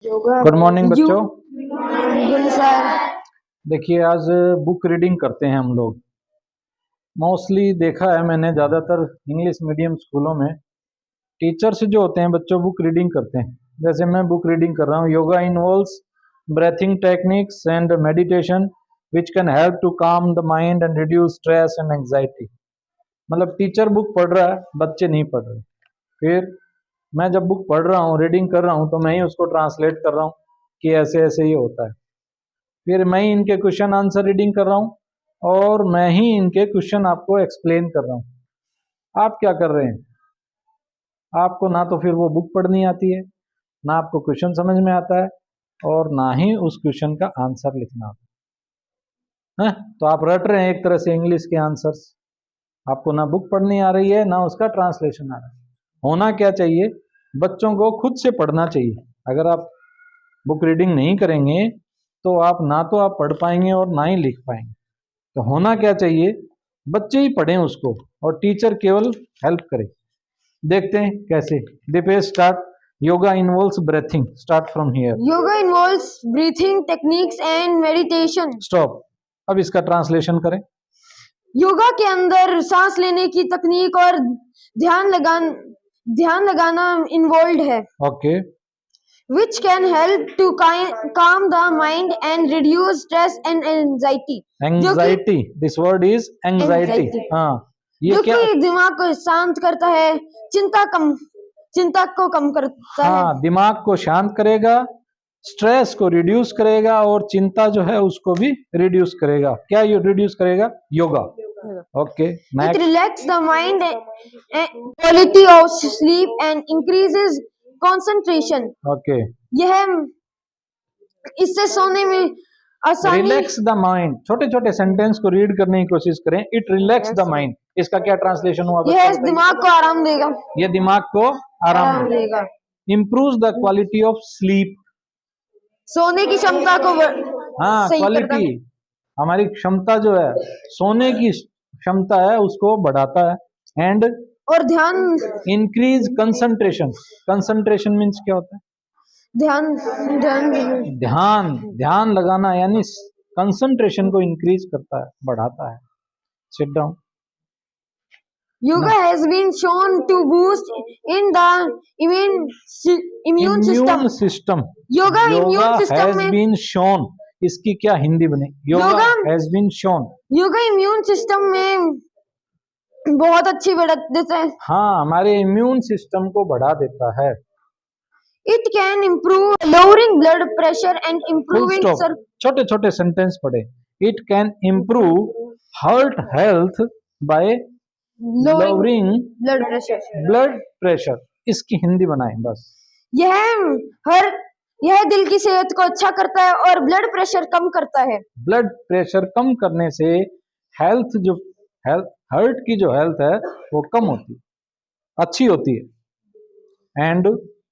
Good morning बच्चों। Good sir. देखिए आज बुक रीडिंग करते हैं हम लोग। मोस्टली देखा है मैंने ज़्यादातर इंग्लिश मीडियम स्कूलों में टीचर्स जो होते हैं बच्चों बुक रीडिंग करते हैं। जैसे मैं बुक रीडिंग कर रहा हूँ, yoga involves breathing techniques and meditation which can help to calm the mind and reduce stress and anxiety. मतलब टीचर बुक पढ़ रहा है, बच्चे नहीं पढ़ रहे। फिर मैं जब बुक पढ़ रहा हूँ, रीडिंग कर रहा हूँ, तो मैं ही उसको ट्रांसलेट कर रहा हूँ कि ऐसे ऐसे ये होता है। फिर मैं ही इनके क्वेश्चन आंसर रीडिंग कर रहा हूँ और मैं ही इनके क्वेश्चन आपको एक्सप्लेन कर रहा हूँ। आप क्या कर रहे हैं? आपको ना तो फिर वो बुक पढ़नी आती है, ना आपको क्वेश्चन समझ में आता है और ना ही उस क्वेश्चन का आंसर लिखना आता है। तो आप रट रहे हैं एक तरह से इंग्लिश के आंसर्स। आपको ना बुक पढ़नी आ रही है, ना उसका ट्रांसलेशन आ रहा है। होना क्या चाहिए? बच्चों को खुद से पढ़ना चाहिए। अगर आप बुक रीडिंग नहीं करेंगे तो आप ना तो आप पढ़ पाएंगे और ना ही लिख पाएंगे। तो होना क्या चाहिए? बच्चे ही पढ़ें उसको और टीचर केवल हेल्प करे। देखते हैं कैसे। Deepesh start. Yoga involves breathing. Start from here. Yoga involves breathing techniques and meditation. Stop. अब इसका ट्रांसलेशन करें। योगा के अंदर सांस लेने की तकनीक और ध्यान लगाना इन्वॉल्व है। Okay. which can help to calm the mind and reduce stress and anxiety। Anxiety, this word is anxiety. हाँ, ये क्या? जो कि दिमाग को शांत करता है, चिंता को कम करता है। हाँ, दिमाग को शांत करेगा, स्ट्रेस को रिड्यूस करेगा और चिंता जो है उसको भी रिड्यूस करेगा। क्या ये रिड्यूस करेगा? Yoga. Okay, next. It relax the mind, quality of sleep and increases concentration. Okay. यह इससे सोने में आसानी। Relax the mind. छोटे छोटे सेंटेंस को रीड करने की कोशिश करें। इट रिलैक्स द माइंड, इसका क्या ट्रांसलेशन हुआ? यह दिमाग को आराम देगा। ये दिमाग को आराम देगा। Improve the quality of sleep. सोने की क्षमता को हाँ, क्वालिटी, हमारी क्षमता जो है, सोने की क्षमता है उसको बढ़ाता है। एंड और ध्यान। Increase concentration. कंसंट्रेशन मीन्स क्या होता है? ध्यान ध्यान ध्यान ध्यान लगाना, यानी कंसंट्रेशन को इंक्रीज करता है, बढ़ाता है। Sit down. Yoga has been shown to boost in the immune system. Yoga immune system has been shown, इसकी क्या हिंदी बने? Yoga has been shown। Yoga immune system में बहुत अच्छी बढ़ा देता है। हाँ, हमारे इम्यून सिस्टम को बढ़ा देता है। It can improve lowering blood pressure and improving छोटे छोटे सेंटेंस पढ़े। It can improve heart health by lowering blood pressure। इसकी हिंदी बनाएं बस। यह दिल की सेहत को अच्छा करता है और ब्लड प्रेशर कम करता है। ब्लड प्रेशर कम करने से हार्ट की जो हेल्थ है वो कम होती है, अच्छी होती है। एंड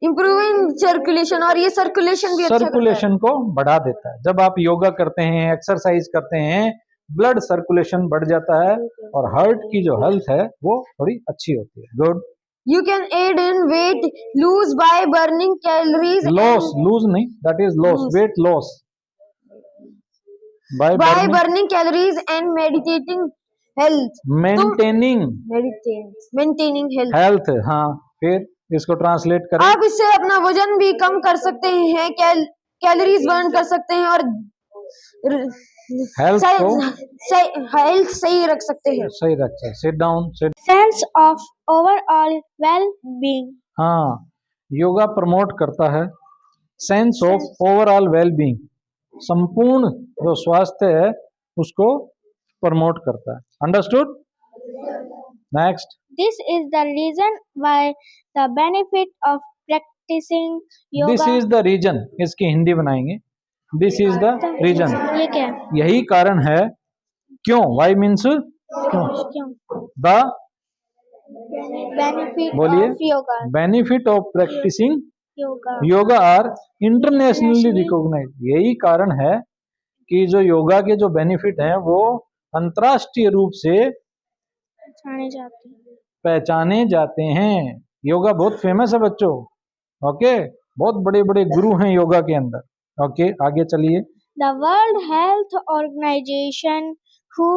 इम्प्रूविंग सर्कुलेशन, और ये सर्कुलेशन भी सर्कुलेशन को बढ़ा देता है। जब आप योगा करते हैं, एक्सरसाइज करते हैं, ब्लड सर्कुलेशन बढ़ जाता है और हार्ट की जो हेल्थ है वो थोड़ी अच्छी होती है। Good. You can aid in weight lose by burning calories। lose नहीं, that is loss, weight loss by burning calories and meditating health। maintaining health। हाँ, फिर इसको ट्रांसलेट करें। आप इससे अपना वजन भी कम कर सकते हैं, कैलोरीज बर्न कर सकते हैं और हेल्थ सही रख सकते हैं। सही रखते हैं। Sit down. Sense of overall well being. हाँ, योगा प्रमोट करता है sense of overall well being, संपूर्ण जो स्वास्थ्य है उसको प्रमोट करता है। Understood? Next. This is the reason why the benefit of practicing yoga। This is the reason, इसकी हिंदी बनाएंगे। This is the reason, ये क्या? यही कारण है। क्यों? Why means क्यों? The बोलिए। Benefit of practising yoga are internationally recognise. यही कारण है कि जो योगा के जो बेनिफिट हैं वो अंतर्राष्ट्रीय रूप से पहचाने जाते हैं। योगा बहुत फेमस है बच्चों। ओके, बहुत बड़े बड़े गुरु हैं योगा के अंदर। ओके, आगे चलिए। The World Health Organization, who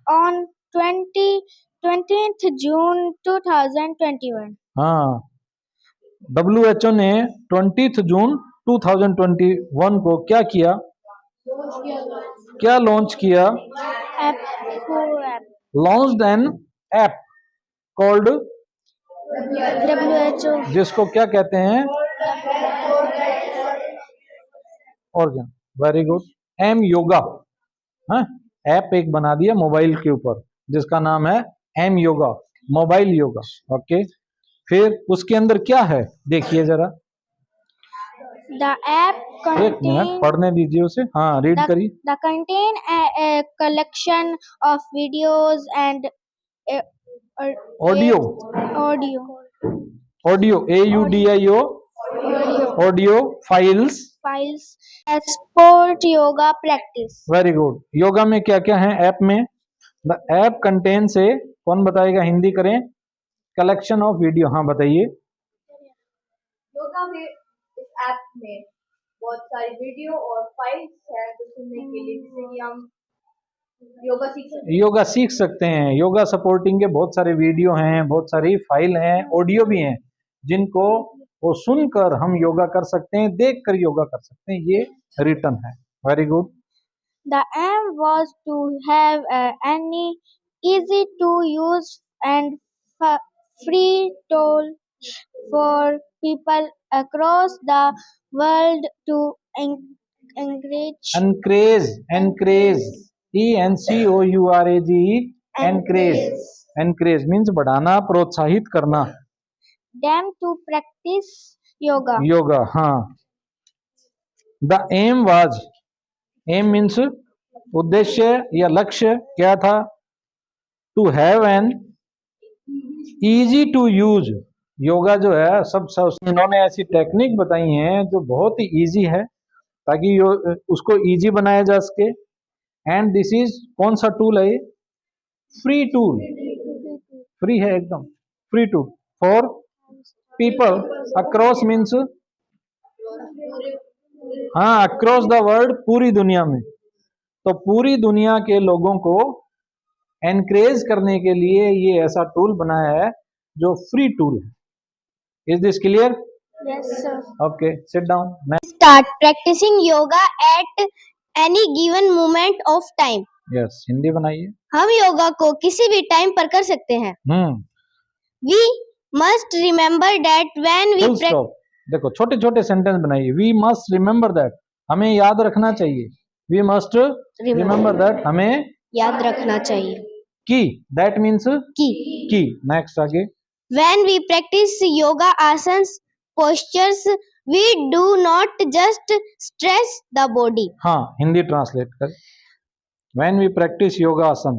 on 20th June 2021 हाँ, WHO ने 20 जून 2021 को क्या किया, क्या लॉन्च किया? app launched an app called, WHO जिसको क्या कहते हैं? Organ. Very good. M yoga. हाँ, ऐप एक बना दिया मोबाइल के ऊपर जिसका नाम है M yoga, mobile yoga. Okay, फिर उसके अंदर क्या है देखिए जरा। The app एक मिनट contain पढ़ने दीजिए उसे। हाँ, रीड करिए। the contain a collection of videos and uh, audio, audio audio, AUDIO, audio files. that support yoga practice. Very good. Yoga में क्या क्या है ऐप में? द ऐप कंटेन से, कौन बताएगा, हिंदी करें। कलेक्शन ऑफ वीडियो, हाँ बताइए। योगा में इस ऐप में बहुत सारी वीडियो और फाइल्स हैं तो सुनने के लिए, जिससे कि हम योगा सीख सकते हैं। योगा सीख सकते हैं। योगा सपोर्टिंग के बहुत सारे वीडियो हैं, बहुत सारी फाइल हैं, ऑडियो भी हैं, जिनको वो सुनकर हम योगा कर सकते हैं, देखकर योगा कर सकते हैं। ये रिटर्न है। Very good. The aim was to have any easy to use and free tool for people across the world to encourage encourage, encourage, ENCOURAGE, encourage. Encourage means बढ़ाना, प्रोत्साहित करना। them to practice yoga. Yoga, हाँ। The aim was, aim means उद्देश्य या लक्ष्य क्या था? To have an easy to use. Yoga जो है सब इन्होंने ऐसी टेक्निक बताई हैं जो बहुत ही इजी है, ताकि उसको इजी बनाया जा सके। एंड दिस इज, कौन सा टूल है ये? फ्री टूल, फ्री है एकदम, free tool for people across means, हाँ, अक्रॉस द वर्ल्ड, पूरी दुनिया में। तो पूरी दुनिया के लोगों को एनकरेज करने के लिए ये ऐसा टूल बनाया है जो फ्री टूल है। Is this clear? Yes, sir. Okay, sit down. Start practicing yoga at any given moment of time. Yes, Hindi बनाइए। हम योगा को किसी भी टाइम पर कर सकते हैं। We must remember that when we full stop. देखो, छोटे छोटे सेंटेंस बनाइए। वी मस्ट रिमेंबर दैट, हमें याद रखना चाहिए। वी मस्ट रिमेंबर दैट, हमें याद रखना चाहिए की, दैट मीन्स कि की। नेक्स्ट आगे। when we practice yoga asanas postures, we do not just stress the body. हाँ, हिंदी ट्रांसलेट कर। व्हेन वी प्रैक्टिस योगा आसन,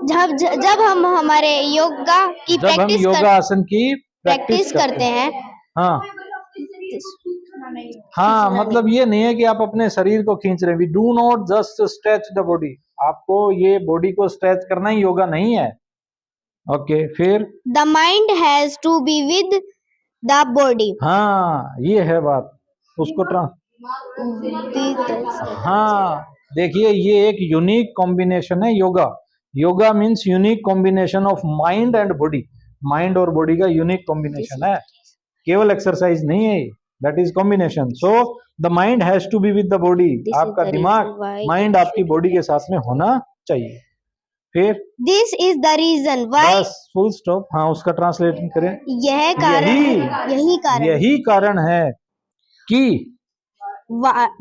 जब हम हमारे योगा की जब हम योगा आसन की प्रैक्टिस करते हैं, हाँ हाँ, मतलब ये नहीं है कि आप अपने शरीर को खींच रहे हैं। We do not just stretch the body, आपको ये बॉडी को स्ट्रेच करना ही योगा नहीं है। ओके, फिर the mind has to be with the body. हाँ, ये है बात, उसको हाँ, देखिए, ये एक यूनिक कॉम्बिनेशन है yoga. Yoga means unique combination of mind and body. Mind और बॉडी का यूनिक कॉम्बिनेशन है, केवल एक्सरसाइज नहीं है, that is combination. So the mind has to be with the body. आपका दिमाग, माइंड आपकी बॉडी के साथ में होना चाहिए। फिर this is the reason why, बस फुल स्टॉप। हाँ, उसका ट्रांसलेशन करें। यही कारण है कि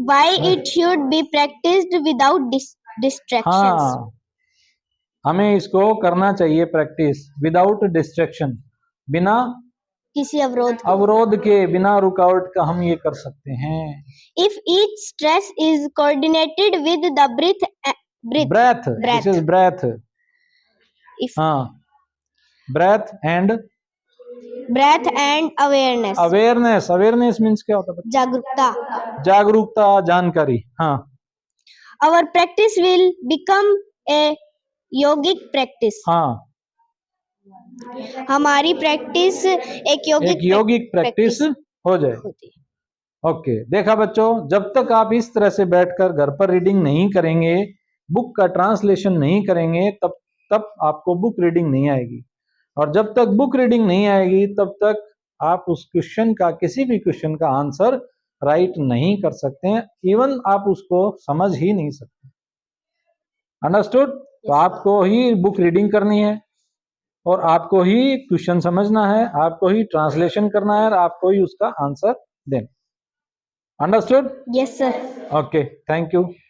why it should be practiced without distractions. हाँ, हमें इसको करना चाहिए प्रैक्टिस विदाउट डिस्ट्रैक्शन, बिना किसी अवरोध के, बिना रुकावट का हम ये कर सकते हैं। If each stress is coordinated with the breath. This is breath. हाँ, breath and awareness. Awareness means क्या होता है? जागरूकता, जानकारी। हाँ, our practice will become a yogic practice. हाँ, हमारी प्रैक्टिस एक योगिक प्रैक्टिस हो जाए। ओके, देखा बच्चों, जब तक आप इस तरह से बैठकर घर पर रीडिंग नहीं करेंगे, बुक का ट्रांसलेशन नहीं करेंगे, तब तब आपको बुक रीडिंग नहीं आएगी। और जब तक बुक रीडिंग नहीं आएगी तब तक आप उस क्वेश्चन का, किसी भी क्वेश्चन का आंसर राइट नहीं कर सकते हैं, इवन आप उसको समझ ही नहीं सकते। अंडरस्टूड? तो आपको ही बुक रीडिंग करनी है और आपको ही क्वेश्चन समझना है, आपको ही ट्रांसलेशन करना है और आपको ही उसका आंसर देना। Understood? Yes, sir. Okay, thank you.